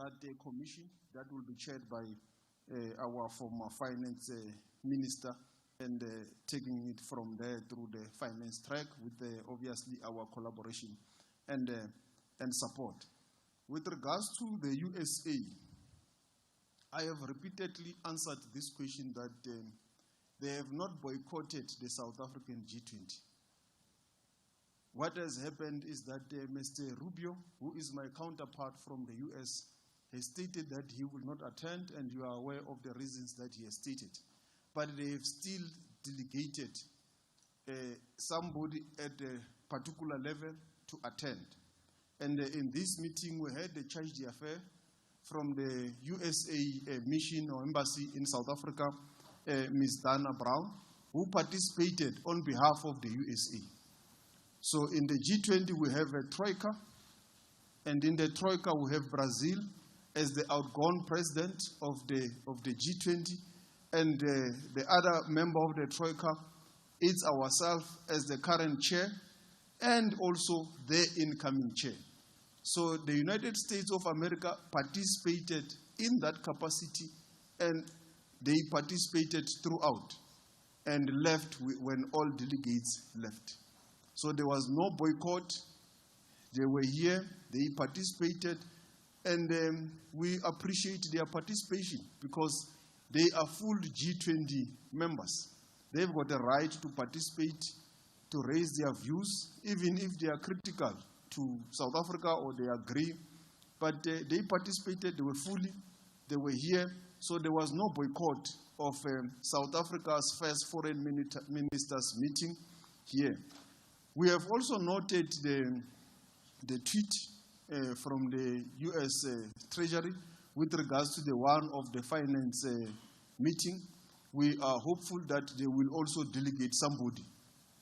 that commission that will be chaired by our former finance minister, and taking it from there through the finance track with obviously our collaboration and support. With regards to the USA, I have repeatedly answered this question that they have not boycotted the South African G20. What has happened is that Mr. Rubio, who is my counterpart from the US, has stated that he will not attend, and you are aware of the reasons that he has stated. But they have still delegated somebody at a particular level to attend. And in this meeting, we had the charge d'affaires from the USA mission or embassy in South Africa, Ms. Dana Brown, who participated on behalf of the USA. So in the G20, we have a troika, and in the troika, we have Brazil as the outgoing president of the G20, and the other member of the troika is ourselves as the current chair, and also the incoming chair. So the United States of America participated in that capacity, and they participated throughout and left when all delegates left. So there was no boycott. They were here, they participated, and we appreciate their participation because they are full G20 members. They've got the right to participate, to raise their views, even if they are critical to South Africa or they agree. But they participated, they were fully, they were here, so there was no boycott of South Africa's first foreign ministers meeting here. We have also noted the tweet from the US Treasury with regards to the one of the finance meeting. We are hopeful that they will also delegate somebody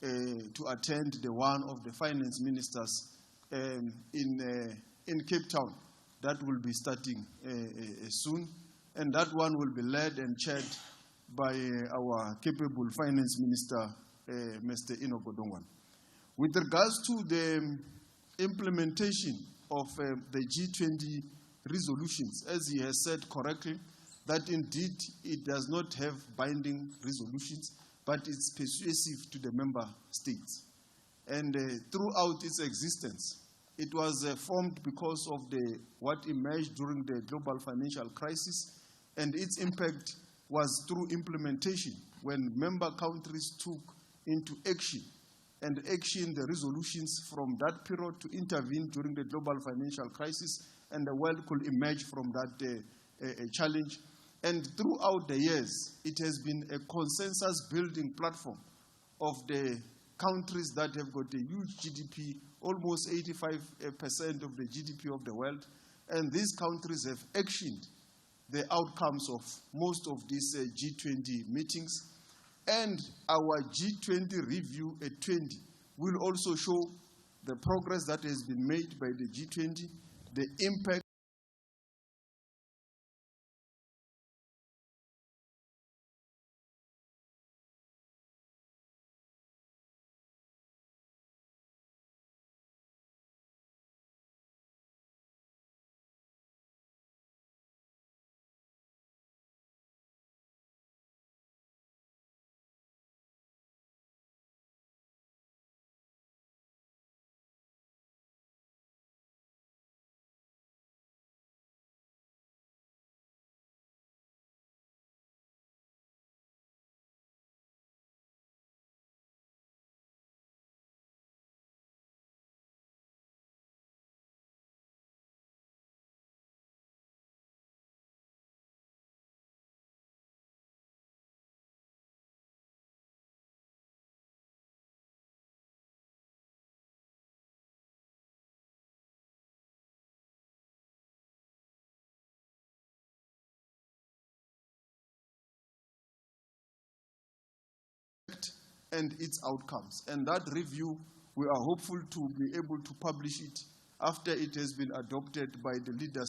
to attend the one of the finance ministers in Cape Town. That will be starting soon, and that one will be led and chaired by our capable finance minister, Mr. Inogodongwan. With regards to the implementation of the G20 resolutions, as he has said correctly, that indeed it does not have binding resolutions, but it's persuasive to the member states. And throughout its existence, it was formed because of what emerged during the global financial crisis, and its impact was through implementation when member countries took into action and action the resolutions from that period to intervene during the global financial crisis, and the world could emerge from that challenge. And throughout the years, it has been a consensus-building platform of the countries that have got a huge GDP, almost 85% of the GDP of the world, and these countries have actioned the outcomes of most of these G20 meetings. And our G20 review at 20 will also show the progress that has been made by the G20, the impact and its outcomes. And that review, we are hopeful to be able to publish it after it has been adopted by the leaders.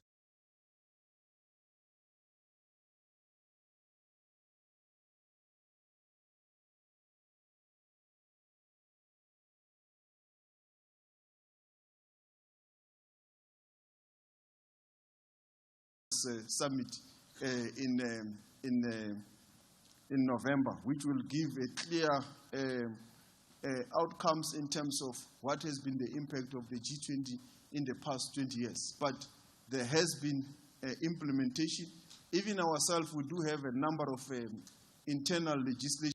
summit in November, which will give a clear outcomes in terms of what has been the impact of the G20 in the past 20 years. But there has been implementation. Even ourselves, we do have a number of internal legislation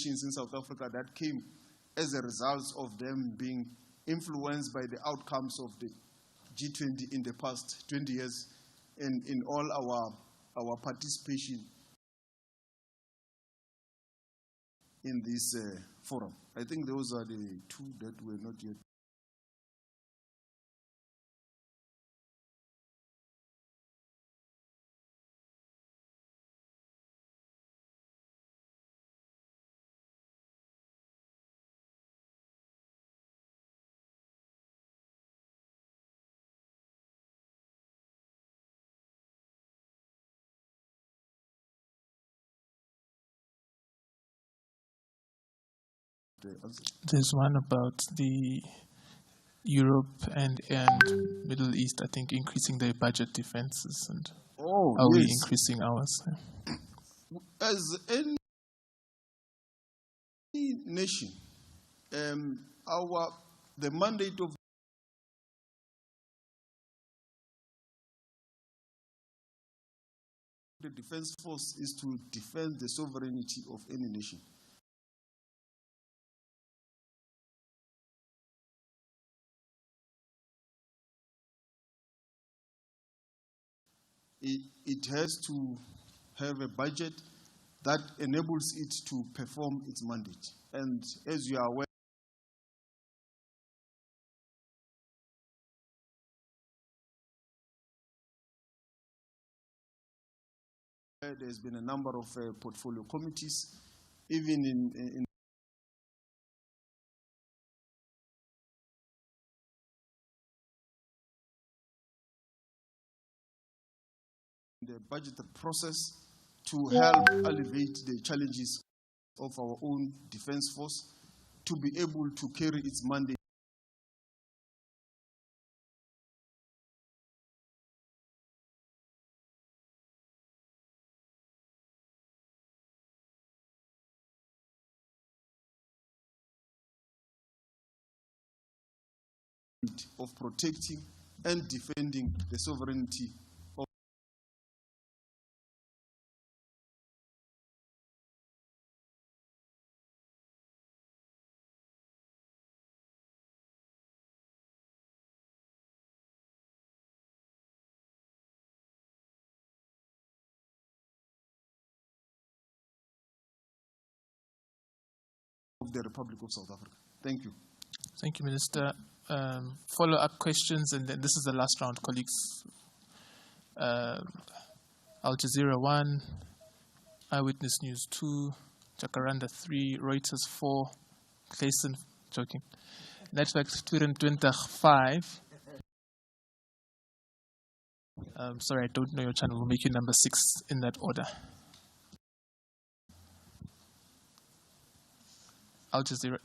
in South Africa that came as a result of them being influenced by the outcomes of the G20 in the past 20 years and in all our participation in this forum. I think those are the two that were not yet. There's one about the Europe and Middle East, I think, increasing their budget defenses. And are we increasing ours? As any nation, the mandate of the defense force is to defend the sovereignty of any nation. It has to have a budget that enables it to perform its mandate. And as you are aware, there's been a number of portfolio committees, even in the budget process to help alleviate the challenges of our own defense force to be able to carry its mandate. Of protecting and defending the sovereignty of the Republic of South Africa. Thank you. Thank you, Minister. Follow-up questions, and then this is the last round, colleagues. Al Jazeera 1, Eyewitness News 2, Jacaranda 3, Reuters 4, Clayson, joking, Network 24 5. Sorry, I don't know your channel. We'll make you number 6 in that order. Al Jazeera.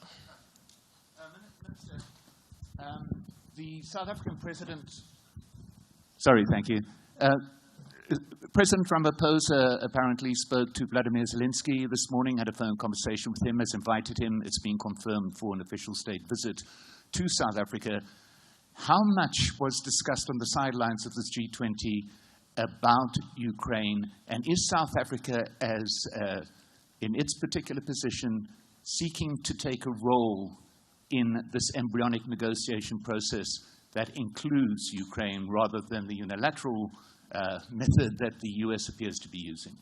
The South African president. Sorry, thank you. President Ramaphosa apparently spoke to Vladimir Zelensky this morning, had a phone conversation with him, has invited him. It's been confirmed for an official state visit to South Africa. How much was discussed on the sidelines of this G20 about Ukraine? And is South Africa as in its particular position, seeking to take a role in this embryonic negotiation process that includes Ukraine rather than the unilateral method that the US appears to be using?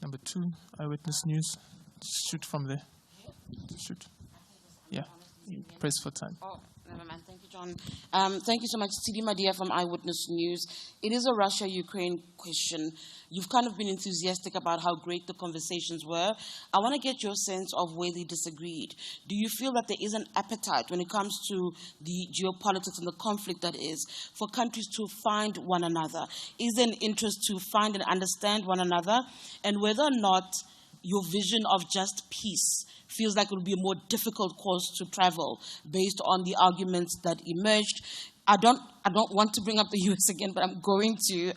Number 2, Eyewitness News. Shoot from there. Shoot. Yeah. Press for time. Oh, never mind. Thank you, John. Thank you so much, Sidi Madia from Eyewitness News. It is a Russia-Ukraine question. You've kind of been enthusiastic about how great the conversations were. I want to get your sense of where they disagreed. Do you feel that there is an appetite when it comes to the geopolitics and the conflict that is for countries to find one another? Is there an interest to find and understand one another? And whether or not your vision of just peace feels like it will be a more difficult course to travel based on the arguments that emerged. I don't want to bring up the US again, but I'm going to.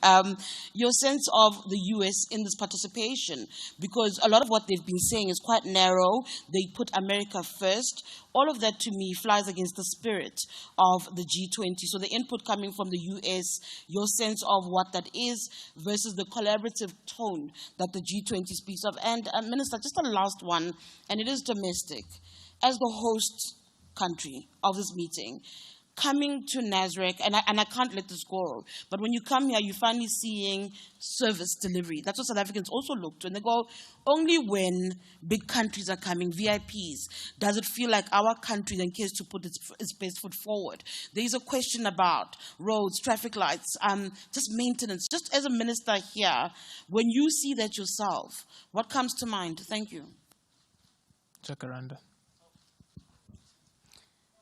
Your sense of the US in this participation, because a lot of what they've been saying is quite narrow. They put America first. All of that to me flies against the spirit of the G20. So the input coming from the US, your sense of what that is versus the collaborative tone that the G20 speaks of. And Minister, just a last one, and it is domestic. As the host country of this meeting, coming to Nasrec, and I can't let this go, but when you come here, you're finally seeing service delivery. That's what South Africans also look to. And they go, only when big countries are coming, VIPs, does it feel like our country then cares to put its best foot forward. There is a question about roads, traffic lights, just maintenance. Just as a minister here, when you see that yourself, what comes to mind? Thank you. Jacaranda.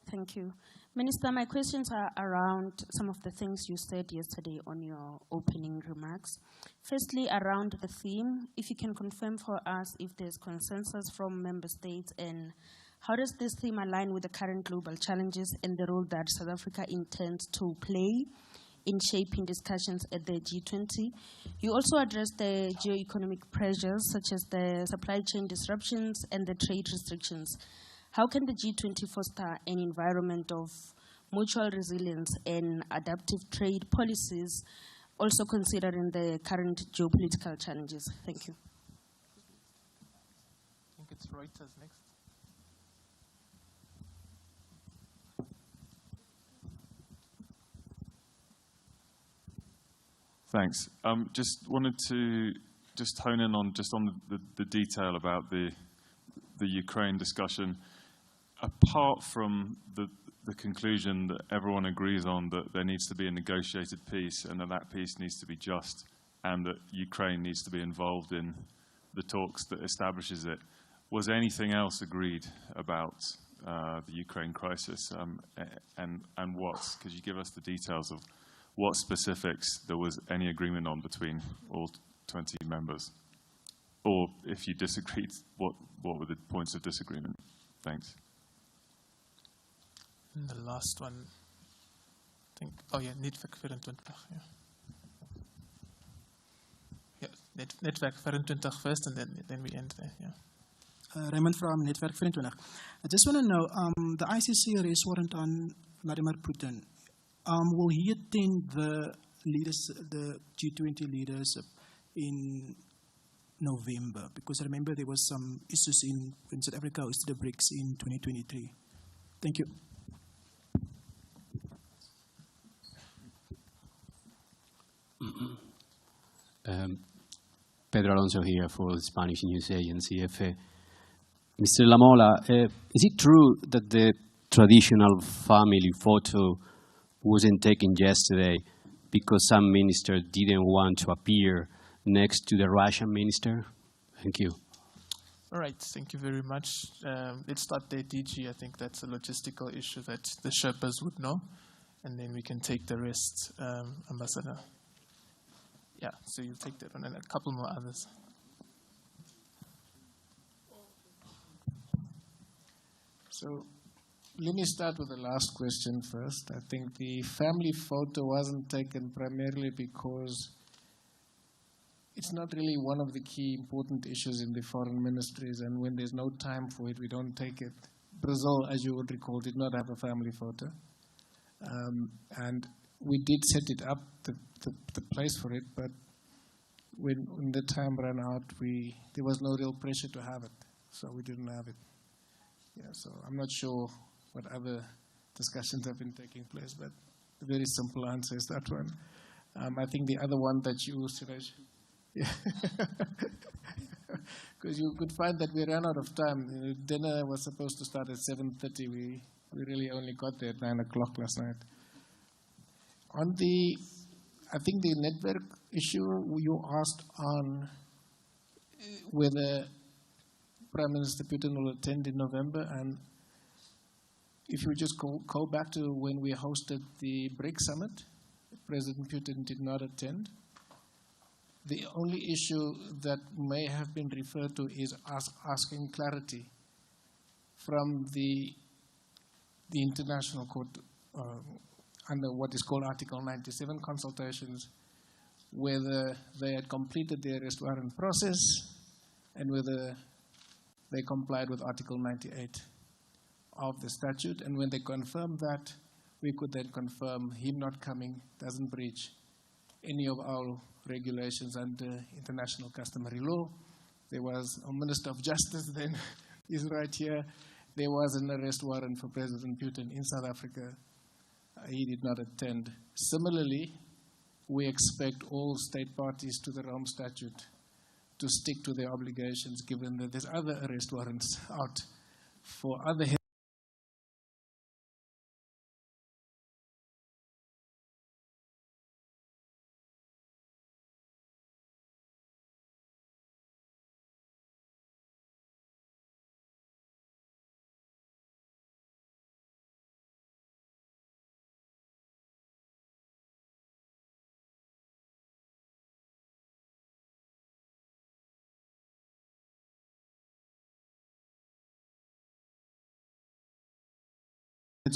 Thank you. Minister, my questions are around some of the things you said yesterday on your opening remarks. Firstly, around the theme, if you can confirm for us if there's consensus from member states, and how does this theme align with the current global challenges and the role that South Africa intends to play in shaping discussions at the G20? You also addressed the geo-economic pressures, such as the supply chain disruptions and the trade restrictions. How can the G20 foster an environment of mutual resilience and adaptive trade policies, also considering the current geopolitical challenges? Thank you. I think it's Reuters next. Thanks. Just wanted to hone in on the detail about the Ukraine discussion. Apart from the conclusion that everyone agrees on that there needs to be a negotiated peace and that peace needs to be just and that Ukraine needs to be involved in the talks that establishes it, was anything else agreed about the Ukraine crisis, and what? Could you give us the details of what specifics there was any agreement on between all 20 members? Or if you disagreed, what were the points of disagreement? Thanks. And the last one, I think, oh yeah, Netwerk 24, yeah. Yeah, Netwerk 24 first, and then we end there, yeah. Raymond from Netwerk 24. I just want to know, the ICC arrest warrant on Vladimir Putin, will he attend the G20 leaders in November? Because I remember there was some issues when South Africa hosted the BRICS in 2023. Thank you. Pedro Alonso here for the Spanish news agency EFE. Mr. Lamola, is it true that the traditional family photo wasn't taken yesterday because some minister didn't want to appear next to the Russian minister? Thank you. All right, thank you very much. Let's start there, DG. I think that's a logistical issue that the Sherpas would know, and then we can take the rest, Ambassador. Yeah, so you'll take that one and a couple more others. So let me start with the last question first. I think the family photo wasn't taken primarily because it's not really one of the key important issues in the foreign ministries, and when there's no time for it, we don't take it. Brazil, as you would recall, did not have a family photo. And we did set it up, the place for it, but when the time ran out, there was no real pressure to have it, so we didn't have it. Yeah, so I'm not sure what other discussions have been taking place, but a very simple answer is that one. I think the other one that you, Suresh, because you could find that we ran out of time. Dinner was supposed to start at 7:30. We really only got there at 9 o'clock last night. On the, I think the network issue you asked on whether Prime Minister Putin will attend in November, and if you just go back to when we hosted the BRICS summit, President Putin did not attend. The only issue that may have been referred to is asking clarity from the International Court under what is called Article 97 consultations, whether they had completed the arrest warrant process and whether they complied with Article 98 of the statute. And when they confirmed that, we could then confirm him not coming doesn't breach any of our regulations under international customary law. There was a Minister of Justice then, he's right here. There was an arrest warrant for President Putin in South Africa. He did not attend. Similarly, we expect all state parties to the Rome Statute to stick to their obligations, given that there's other arrest warrants out for other heads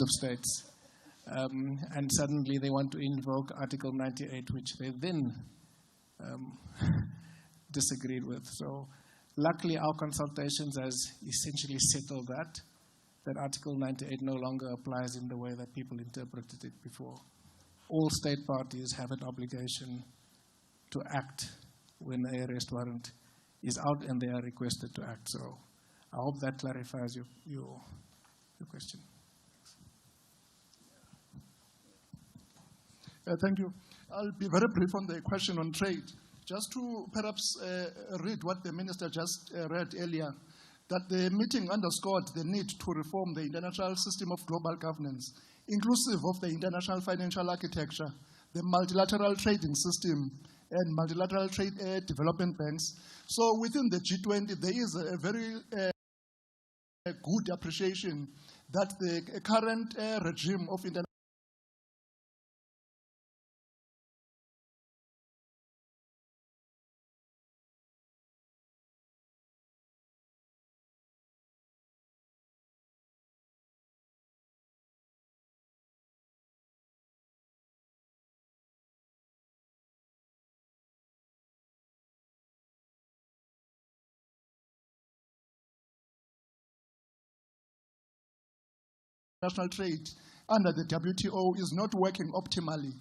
of states. And suddenly they want to invoke Article 98, which they then disagreed with. So luckily our consultations has essentially settled that Article 98 no longer applies in the way that people interpreted it before. All state parties have an obligation to act when an arrest warrant is out and they are requested to act. So I hope that clarifies your question. Thank you. I'll be very brief on the question on trade. Just to perhaps read what the minister just read earlier, that the meeting underscored the need to reform the international system of global governance, inclusive of the international financial architecture, the multilateral trading system, and multilateral trade development banks. So within the G20, there is a very good appreciation that the current regime of international trade under the WTO is not working optimally.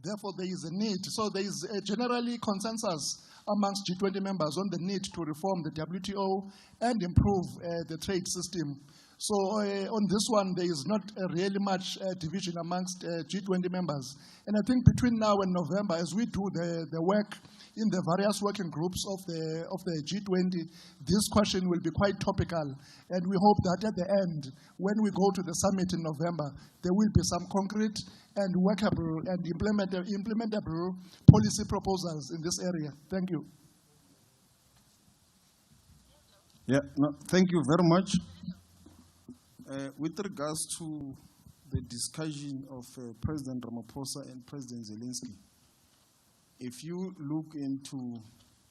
Therefore, there is a need. So there is a generally consensus amongst G20 members on the need to reform the WTO and improve the trade system. So on this one, there is not really much division amongst G20 members. And I think between now and November, as we do the work in the various working groups of the G20, this question will be quite topical. And we hope that at the end, when we go to the summit in November, there will be some concrete and workable and implementable policy proposals in this area. Thank you. Yeah, no, thank you very much. With regards to the discussion of President Ramaphosa and President Zelensky, if you look into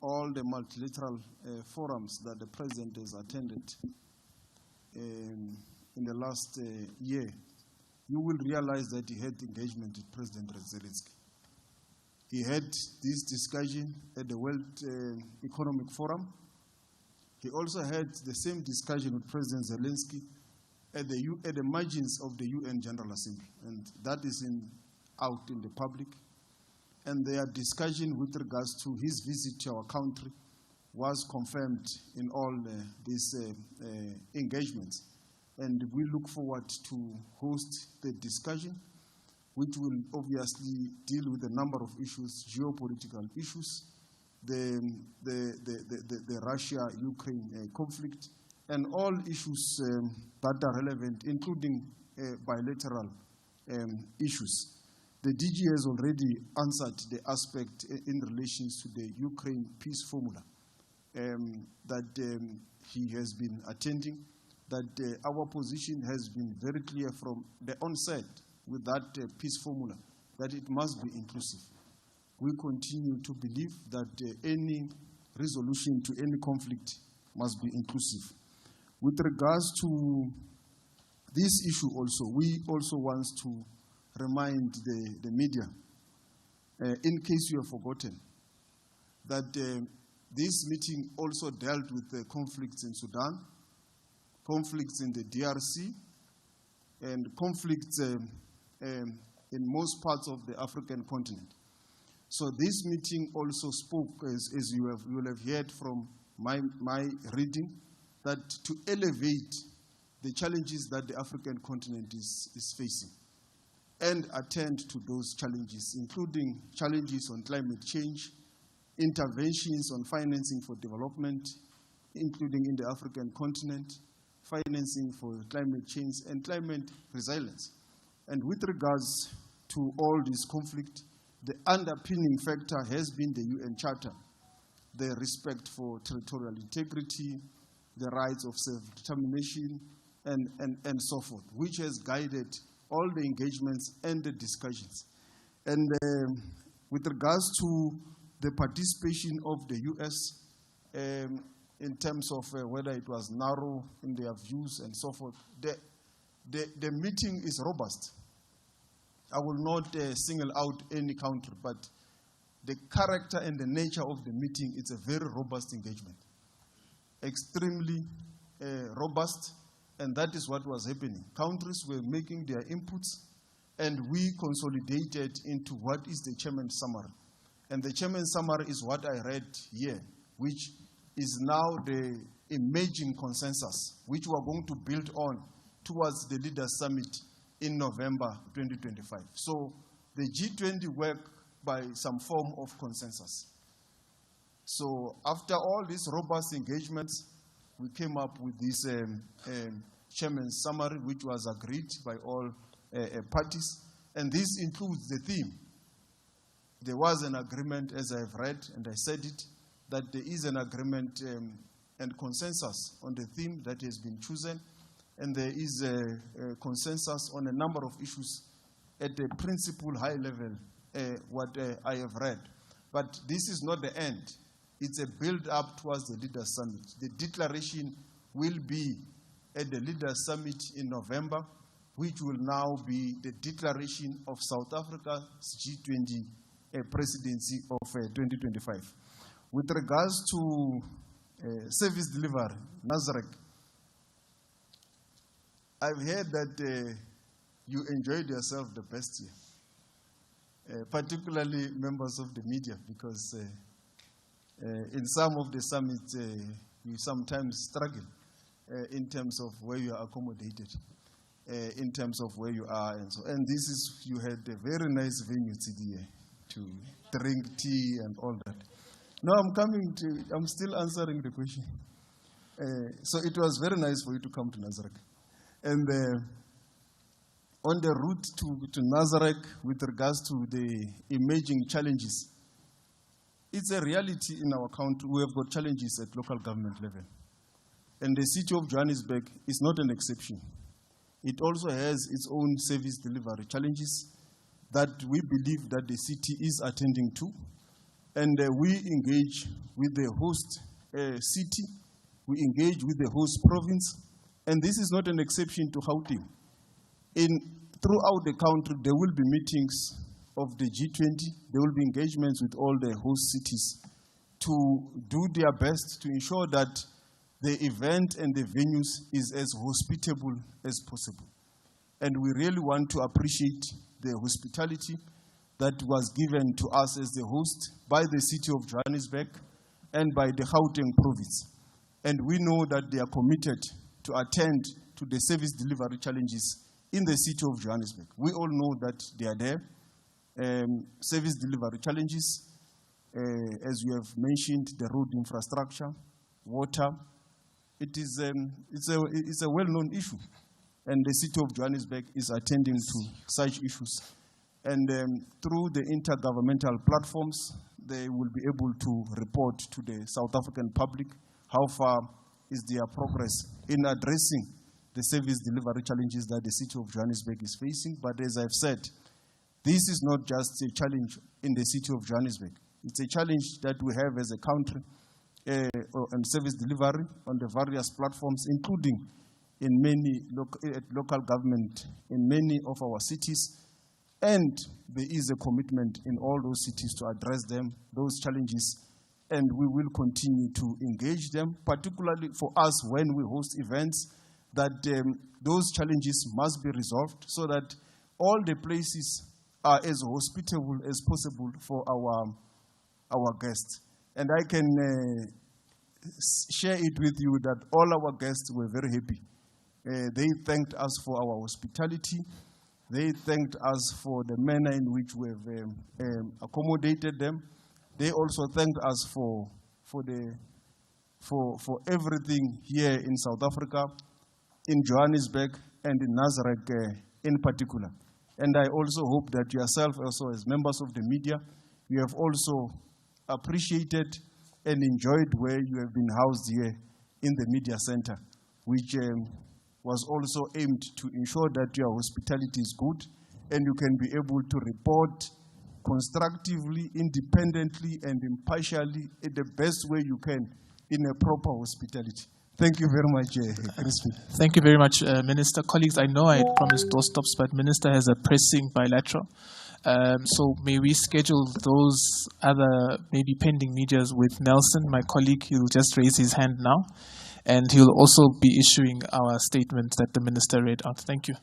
all the multilateral forums that the President has attended in the last year, you will realize that he had engagement with President Zelensky. He had this discussion at the World Economic Forum. He also had the same discussion with President Zelensky at the margins of the UN General Assembly, and that is out in the public. And their discussion with regards to his visit to our country was confirmed in all these engagements. And we look forward to host the discussion, which will obviously deal with a number of issues, geopolitical issues, the Russia-Ukraine conflict, and all issues that are relevant, including bilateral issues. The DG has already answered the aspect in relation to the Ukraine peace formula that he has been attending, that our position has been very clear from the onset with that peace formula, that it must be inclusive. We continue to believe that any resolution to any conflict must be inclusive. With regards to this issue also, we also want to remind the media, in case you have forgotten, that this meeting also dealt with the conflicts in Sudan, conflicts in the DRC, and conflicts in most parts of the African continent. So this meeting also spoke, as you will have heard from my reading, that to elevate the challenges that the African continent is facing and attend to those challenges, including challenges on climate change, interventions on financing for development, including in the African continent, financing for climate change and climate resilience. And with regards to all this conflict, the underpinning factor has been the UN Charter, the respect for territorial integrity, the rights of self-determination, and so forth, which has guided all the engagements and the discussions. And with regards to the participation of the US, in terms of whether it was narrow in their views and so forth, the meeting is robust. I will not single out any country, but the character and the nature of the meeting, it's a very robust engagement. Extremely robust, and that is what was happening. Countries were making their inputs, and we consolidated into what is the chairman's summary. And the chairman's summary is what I read here, which is now the emerging consensus, which we are going to build on towards the Leaders' Summit in November 2025. So the G20 work by some form of consensus. So after all these robust engagements, we came up with this chairman's summary, which was agreed by all parties. And this includes the theme. There was an agreement, as I've read, and I said it, that there is an agreement and consensus on the theme that has been chosen. And there is a consensus on a number of issues at the principal high level, what I have read. But this is not the end. It's a build-up towards the Leaders' Summit. The declaration will be at the Leaders' Summit in November, which will now be the declaration of South Africa's G20 presidency of 2025. With regards to service delivery, Nasrec, I've heard that you enjoyed yourself the best year, particularly members of the media, because in some of the summits, you sometimes struggle in terms of where you are accommodated, in terms of where you are. And so, and this is, you had a very nice venue today to drink tea and all that. Now I'm still answering the question. So it was very nice for you to come to Nasrec. And on the route to Nasrec, with regards to the emerging challenges, it's a reality in our country. We have got challenges at local government level. And the city of Johannesburg is not an exception. It also has its own service delivery challenges that we believe that the city is attending to. And we engage with the host city, we engage with the host province, and this is not an exception to Gauteng. Throughout the country, there will be meetings of the G20, there will be engagements with all the host cities to do their best to ensure that the event and the venues is as hospitable as possible. And we really want to appreciate the hospitality that was given to us as the host by the city of Johannesburg and by the Gauteng province. And we know that they are committed to attend to the service delivery challenges in the city of Johannesburg. We all know that they are there. Service delivery challenges, as you have mentioned, the road infrastructure, water. It's a well-known issue. And the city of Johannesburg is attending to such issues. And through the intergovernmental platforms, they will be able to report to the South African public how far is their progress in addressing the service delivery challenges that the city of Johannesburg is facing. But as I've said, this is not just a challenge in the city of Johannesburg. It's a challenge that we have as a country on service delivery on the various platforms, including in many local government, in many of our cities. And there is a commitment in all those cities to address them, those challenges, and we will continue to engage them, particularly for us when we host events, that those challenges must be resolved so that all the places are as hospitable as possible for our guests. And I can share it with you that all our guests were very happy. They thanked us for our hospitality. They thanked us for the manner in which we have accommodated them. They also thanked us for everything here in South Africa, in Johannesburg, and in Nazareth in particular. And I also hope that yourself, also as members of the media, you have also appreciated and enjoyed where you have been housed here in the media center, which was also aimed to ensure that your hospitality is good and you can be able to report constructively, independently, and impartially in the best way you can in a proper hospitality. Thank you very much, Crispy. Thank you very much, Minister. Colleagues, I know I had promised doorstops, but Minister has a pressing bilateral. So may we schedule those other maybe pending medias with Nelson, my colleague. He'll just raise his hand now. And he'll also be issuing our statement that the Minister read out. Thank you.